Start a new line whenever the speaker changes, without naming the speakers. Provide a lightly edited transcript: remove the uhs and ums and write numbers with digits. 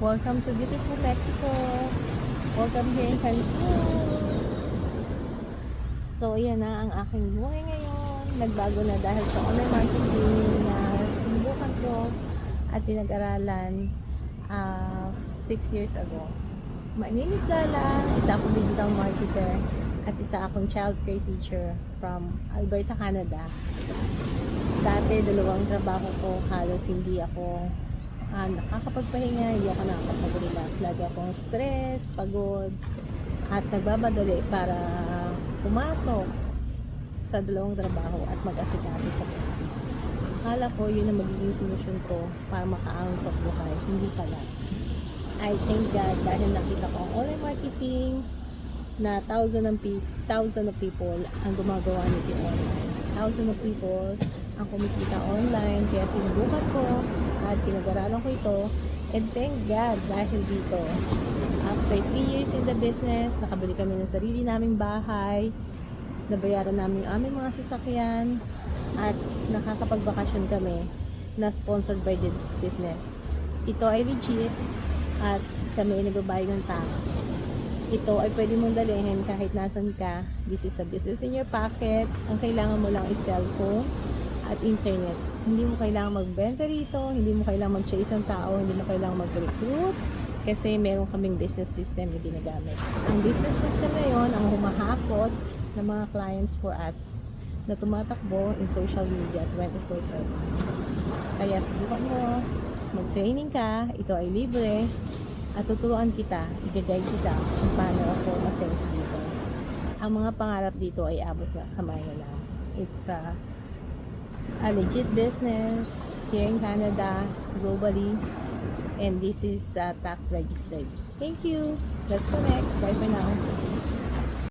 Welcome to beautiful Mexico. Welcome here in Cancun. So, ayan na ang aking buhay ngayon. Nagbago na dahil sa online marketing na sinubukan ko at pinag-aralan 6 years ago. My name is Lala, isa akong digital marketer at isa akong child care teacher from Alberta, Canada. Dati, dalawang trabaho ko, halos hindi ako nakakapagpahinga, hindi ako nakakapag-relax. Lagi akong stress, pagod, at nagbabadali para pumasok sa dalawang trabaho at mag-asikaso sa buhay. Akala ko yun ang magiging solusyon ko para makaahon sa buhay. Hindi pala. I thank God dahil nakita ko ang online marketing na thousand of people ang gumagawa nito online. Thousand of people ang kumikita online, kaya sinubukan ko at pinag-aralan ko ito, and thank God dahil dito after 3 years in the business, nakabili kami ng sarili naming bahay, nabayaran namin yung aming mga sasakyan, at nakakapagbakasyon kami na sponsored by this business. Ito ay legit at kami ay nagbabayad ng tax. Ito ay pwede mong dalhin kahit nasan ka. This is a business in your pocket. Ang kailangan mo lang is cellphone at internet. Hindi mo kailangan magbenta rito, hindi mo kailangan mag-chase ng tao, hindi mo kailangan mag-recruit kasi meron kaming business system na ginagamit. Ang business system na yon ang humahakot ng mga clients for us na tumatakbo in social media 24/7. Kaya subukan mo, mag-training ka, ito ay libre, at tuturuan kita, i-guide kita kung paano ako masense dito. Ang mga pangarap dito ay abot na kamay na lang. It's a legit business here in Canada, globally, and this is tax registered. Thank you. Let's connect. Bye for now.